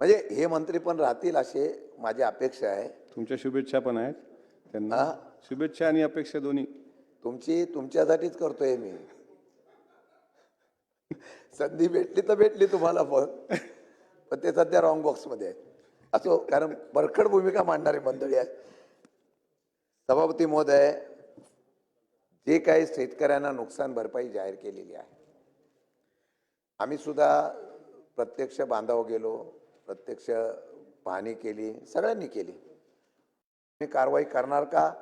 म्हणजे हे मंत्री पण राहतील असे माझी अपेक्षा आहे. तुमच्या शुभेच्छा पण आहेत त्यांना. हा? शुभेच्छा आणि अपेक्षा दोन्ही. तुमच्यासाठीच करतोय मी. संधी भेटली तर भेटली तुम्हाला पण ते सध्या रॉंग बॉक्समध्ये आहे. असो, कारण परखड भूमिका मांडणारी मंडळी आहे. सभापती महोदय, जे काही शेतकऱ्यांना नुकसान भरपाई जाहीर केलेली आहे, आम्ही सुद्धा प्रत्यक्ष बांधावर गेलो, प्रत्यक्ष पाहणी केली, सगळ्यांनी केली. तुम्ही कारवाई करणार का?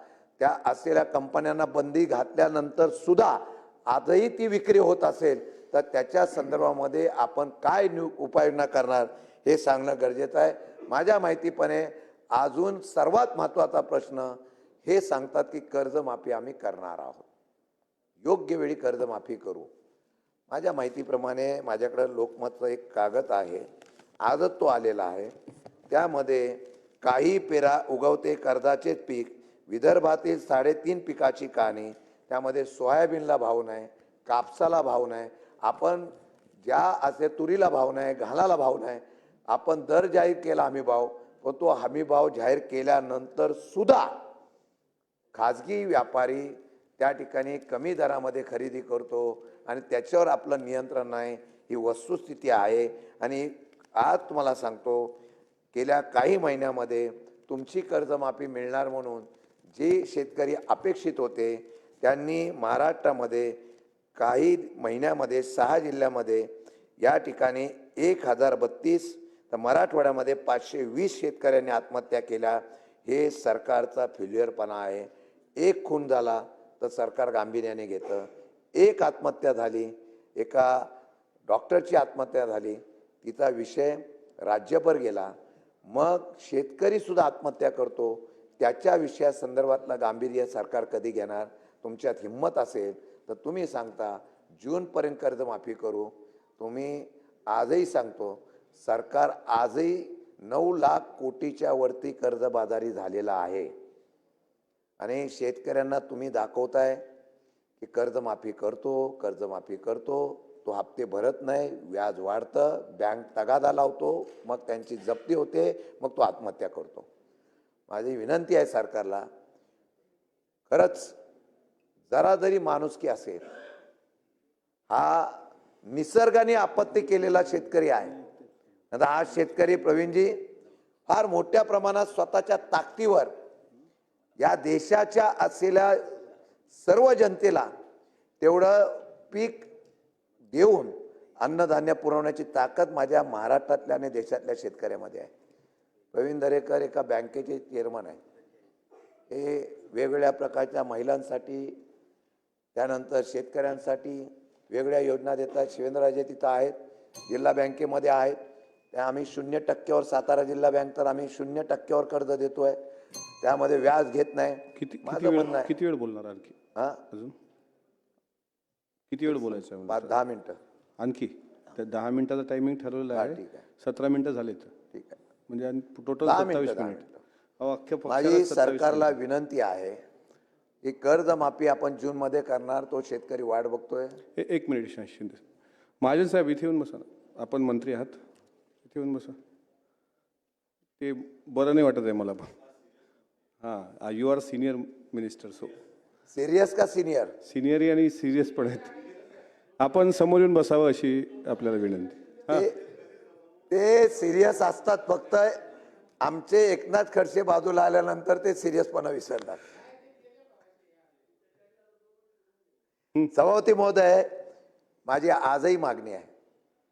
त्या असलेल्या कंपन्यांना बंदी घातल्यानंतर सुद्धा आजही ती विक्री होत असेल तर त्याच्या संदर्भामध्ये आपण काय उपाययोजना करणार हे सांगणं गरजेचं आहे. माझ्या माहितीपणे अजून सर्वात महत्त्वाचा प्रश्न हे सांगतात की कर्जमाफी आम्ही करणार आहोत, योग्य वेळी कर्जमाफी करू. माझ्या माहितीप्रमाणे माझ्याकडे लोकमतचा एक कागद आहे, आजच तो आलेला आहे. त्यामध्ये काही पेरा उगवते कर्जाचे पीक, विदर्भातील 3.5 पिकाची कहाणी, त्यामध्ये सोयाबीनला भाव नाही, कापसाला भाव नाही, आपण ज्या असे तुरीला भाव नाही, घालाला भाव नाही, आपण दर जाहीर केला हमी भाव, पण तो हमी भाव जाहीर केल्यानंतर सुद्धा खाजगी व्यापारी त्या ठिकाणी कमी दरामध्ये खरेदी करतो आणि त्याच्यावर आपलं नियंत्रण नाही, ही वस्तुस्थिती आहे. आणि आज तुम्हाला सांगतो, गेल्या काही महिन्यामध्ये तुमची कर्जमाफी मिळणार म्हणून जे शेतकरी अपेक्षित होते त्यांनी महाराष्ट्रामध्ये काही महिन्यामध्ये 6 जिल्ह्यामध्ये या ठिकाणी 1032, तर मराठवाड्यामध्ये 520 शेतकऱ्यांनी आत्महत्या केल्या. हे सरकारचा फेल्युअरपणा आहे. एक खून झाला तर सरकार गांभीर्याने घेतं, एक आत्महत्या झाली, एका डॉक्टरची आत्महत्या झाली, तिचा विषय राज्यभर गेला, मग शेतकरी सुद्धा आत्महत्या करतो, त्याच्या विषयासंदर्भातलं गांभीर्य सरकार कधी घेणार? तुमच्यात हिंमत असेल तर तुम्ही सांगता जूनपर्यंत कर्जमाफी करू. तुम्ही आजही सांगतो, सरकार आजही 9 लाख कोटीच्या वरती कर्जबाजारी झालेला आहे आणि शेतकऱ्यांना तुम्ही दाखवताय की कर्जमाफी करतो, कर्जमाफी करतो, तो हप्ते भरत नाही, व्याज वाढतं, बँक तगादा लावतो, मग त्यांची जप्ती होते, मग तो आत्महत्या करतो. माझी विनंती आहे सरकारला, खरंच जरा जरी माणुसकी असेल, हा निसर्गाने आपत्ती केलेला शेतकरी आहे. आता हा शेतकरी प्रवीणजी फार मोठ्या प्रमाणात स्वतःच्या ताकदीवर या देशाच्या असलेल्या सर्व जनतेला तेवढं पीक देऊन अन्नधान्य पुरवण्याची ताकद माझ्या महाराष्ट्रातल्या आणि देशातल्या शेतकऱ्यामध्ये आहे. प्रवीण दरेकर एका बँकेचे चेअरमन आहे. हे वेगवेगळ्या प्रकारच्या महिलांसाठी, त्यानंतर शेतकऱ्यांसाठी वेगळ्या योजना देतात. शिवेंद्रराजे तिथं आहेत, जिल्हा बँकेमध्ये आहेत. त्या आम्ही 0% सातारा जिल्हा बँक तर आम्ही 0% कर्ज देतोय, त्यामध्ये व्याज घेत नाही. किती वेळ बोलणार आणखी? हा, अजून किती वेळ बोलायचं आहे? 10 मिनिटं आणखी. तर 10 मिनिटाचा टायमिंग ठरवलेला आहे. ठीक आहे, 17 मिनिटं झालेत. ठीक आहे. म्हणजे टोटल 10 27 मिनिटं. मिनिट. अख्ख्या माझी पक्षाला 27 सरकारला मिनिटं. विनंती आहे की कर्जमाफी आपण जूनमध्ये करणार, तो शेतकरी वाट बघतोय. एक मिनिट शिंदे महाजन साहेब, इथे येऊन बसा ना. आपण मंत्री आहात, इथे येऊन बसा. ते बरं नाही वाटत आहे मला पण. हां, you are senior minister, so serious का सिनियर? सिनियरी आणि सिरियस पण आहेत. आपण समोर येऊन बसावं अशी आपल्याला विनंती. ते सिरियस असतात, फक्त आमचे एकनाथ खडसे बाजूला आल्यानंतर ते सिरियसपणा विसरतात. सभापती महोदय, माझी आजही मागणी आहे.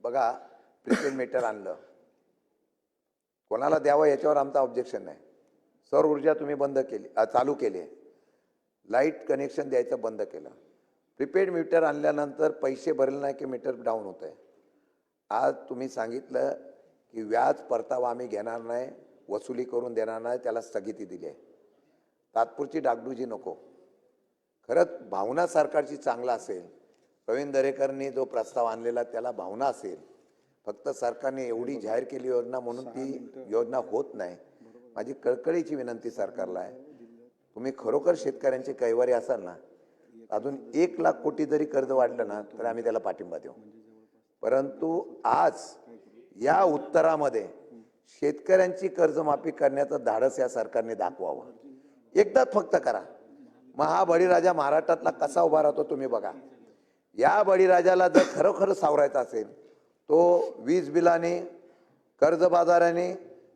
बघा, प्रीपेड मीटर आणलं, कोणाला द्यावं याच्यावर आमचं ऑब्जेक्शन नाही. सौर ऊर्जा तुम्ही बंद केली, चालू केली, लाईट कनेक्शन द्यायचं बंद केलं. प्रीपेड मीटर आणल्यानंतर पैसे भरले नाही की मीटर डाऊन होत आहे. आज तुम्ही सांगितलं की व्याज परतावा आम्ही घेणार नाही, वसुली करून देणार नाही, त्याला स्थगिती दिली आहे. तात्पुरती डागडुजी नको. खरंच भावना सरकारची चांगला असेल, प्रवीण दरेकरनी जो प्रस्ताव आणलेला त्याला भावना असेल, फक्त सरकारने एवढी जाहीर केली योजना म्हणून ती योजना होत नाही. माझी कळकळीची विनंती सरकारला आहे, तुम्ही खरोखर शेतकऱ्यांचे कैवारी असाल ना, अजून 1 लाख कोटी जरी कर्ज वाढलं ना तर आम्ही त्याला पाठिंबा देऊ. परंतु आज या उत्तरामध्ये शेतकऱ्यांची कर्जमाफी करण्याचं धाडस या सरकारने दाखवावं. एकदाच फक्त करा. मग हा बळीराजा महाराष्ट्रातला कसा उभा राहतो तुम्ही बघा. या बळीराजाला जर खरोखर सावरायचा असेल तो वीज बिलाने, कर्जबाजाराने,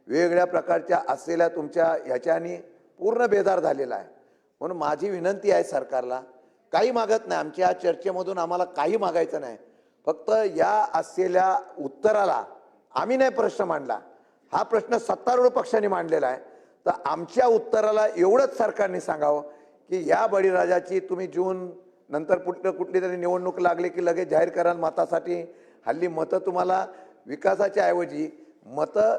वेगवेगळ्या प्रकारच्या असलेल्या तुमच्या ह्याच्यानी पूर्ण बेजार झालेला आहे. म्हणून माझी विनंती आहे सरकारला, काही मागत नाही, आमच्या चर्चेमधून आम्हाला काही मागायचं नाही. फक्त या असलेल्या उत्तराला आम्ही नाही प्रश्न मांडला, हा प्रश्न सत्तारूढ पक्षाने मांडलेला आहे. तर आमच्या उत्तराला एवढंच सरकारने सांगावं की या बळीराजाची तुम्ही जून नंतर कुठली तरी निवडणूक लागली की लगेच जाहीर कराल मतासाठी. हल्ली मतं तुम्हाला विकासाच्या ऐवजी मतं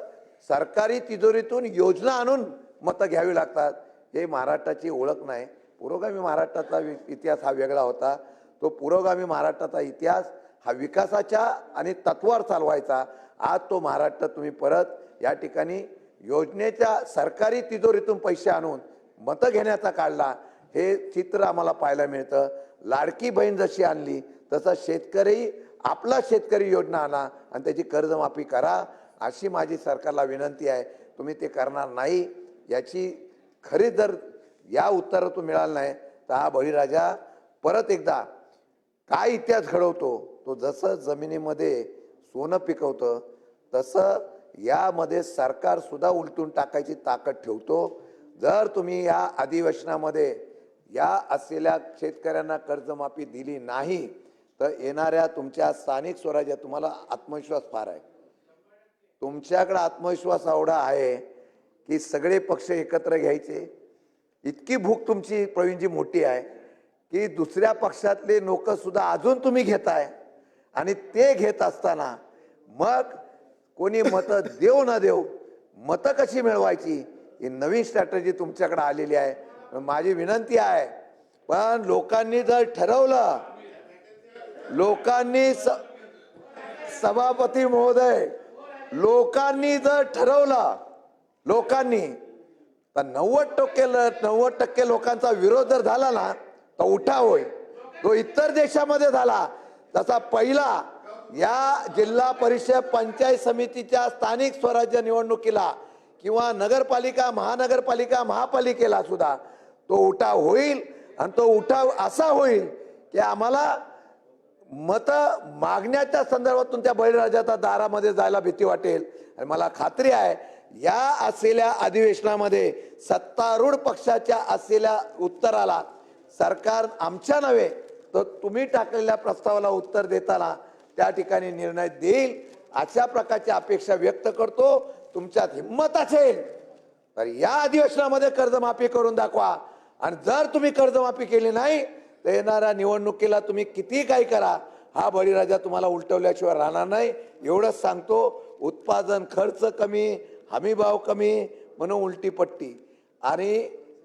सरकारी तिजोरीतून योजना आणून मतं घ्यावी लागतात. हे महाराष्ट्राची ओळख नाही. पुरोगामी महाराष्ट्राचा इतिहास हा वेगळा होता. तो पुरोगामी महाराष्ट्राचा इतिहास हा विकासाच्या आणि तत्वावर चालवायचा. आज तो महाराष्ट्र तुम्ही परत या ठिकाणी योजनेच्या सरकारी तिजोरीतून पैसे आणून मतं घेण्याचा काढला. हे चित्र आम्हाला पाहायला मिळतं. लाडकी बहीण जशी आणली तसं शेतकरी आपला शेतकरी योजना आणा आणि त्याची कर्जमाफी करा, अशी माझी सरकारला विनंती आहे. तुम्ही ते करणार नाही याची खरी जर या उत्तरातून मिळालं नाही तर हा बळीराजा परत एकदा काय इतिहास घडवतो. तो जसं जमिनीमध्ये सोनं पिकवतं तसं यामध्ये सरकार सुद्धा उलटून टाकायची ताकद ठेवतो. जर तुम्ही या अधिवेशनामध्ये या असलेल्या शेतकऱ्यांना कर्जमाफी दिली नाही तर येणाऱ्या तुमच्या स्थानिक स्वराज्यात तुम्हाला आत्मविश्वास फार आहे. तुमच्याकडे आत्मविश्वास एवढा आहे की सगळे पक्ष एकत्र घ्यायचे. इतकी भूक तुमची प्रवीणजी मोठी आहे की दुसऱ्या पक्षातले लोक सुद्धा अजून तुम्ही घेताय आणि ते घेत असताना मग कोणी मतं देऊ न देऊ मतं कशी मिळवायची ही नवीन स्ट्रॅटेजी तुमच्याकडे आलेली आहे. माझी विनंती आहे, पण लोकांनी जर ठरवलं, लोकांनी सभापती महोदय, लोकांनी जर ठरवलं, लोकांनी तर 90% लोकांचा विरोध जर झाला ना तर उठाव होईल. तो इतर देशामध्ये झाला तसा पहिला या जिल्हा परिषद पंचायत समितीच्या स्थानिक स्वराज्य निवडणुकीला किंवा नगरपालिका, महानगरपालिका, महापालिकेला सुद्धा तो उठाव होईल. आणि तो उठाव असा होईल की आम्हाला मत मागण्याच्या संदर्भातून त्या बळीराजाच्या दारामध्ये जायला भीती वाटेल. आणि मला खात्री आहे या असलेल्या अधिवेशनामध्ये सत्तारूढ पक्षाच्या असलेल्या उत्तराला सरकार आमच्या नव्हे तर तुम्ही टाकलेल्या प्रस्तावाला उत्तर देताना त्या ठिकाणी निर्णय देईल अशा प्रकारची अपेक्षा व्यक्त करतो. तुमच्यात हिंमत असेल तर या अधिवेशनामध्ये कर्जमाफी करून दाखवा. आणि जर तुम्ही कर्जमाफी केली नाही तर येणाऱ्या निवडणुकीला तुम्ही किती काही करा, हा बळीराजा तुम्हाला उलटवल्याशिवाय राहणार नाही. एवढंच सांगतो. उत्पादन खर्च कमी, हमी भाव कमी म्हणून उलटी पट्टी आणि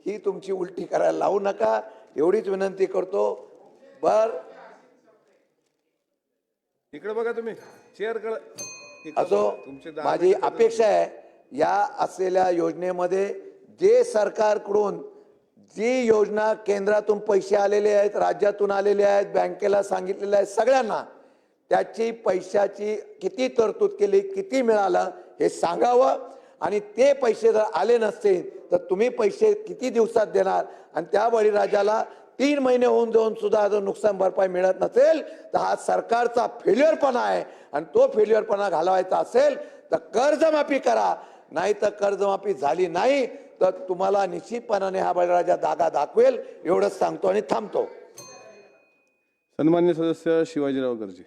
ही तुमची उलटी करायला लावू नका एवढीच विनंती करतो. इकडे बघा तुम्ही चेअर असो, माझी अपेक्षा आहे या असलेल्या योजनेमध्ये जे सरकारकडून जी योजना केंद्रातून पैसे आलेले आहेत, राज्यातून आलेले आहेत, बँकेला सांगितलेले आहेत, सगळ्यांना त्याची पैशाची किती तरतूद केली, किती मिळालं हे सांगावं. आणि ते पैसे जर आले नसतील तर तुम्ही पैसे किती दिवसात देणार. आणि त्या बळीराजाला 3 महिने होऊन जाऊन सुद्धा जर नुकसान भरपाई मिळत नसेल तर हा सरकारचा फेल्युअरपणा आहे. आणि तो फेल्युअरपणा घालवायचा असेल तर कर्जमाफी करा, नाही तर कर्जमाफी झाली नाही तर तुम्हाला निश्चितपणाने हा बळीराजा दागा दाखवेल. एवढंच सांगतो आणि थांबतो. सन्मान्य सदस्य शिवाजीराव गर्जे.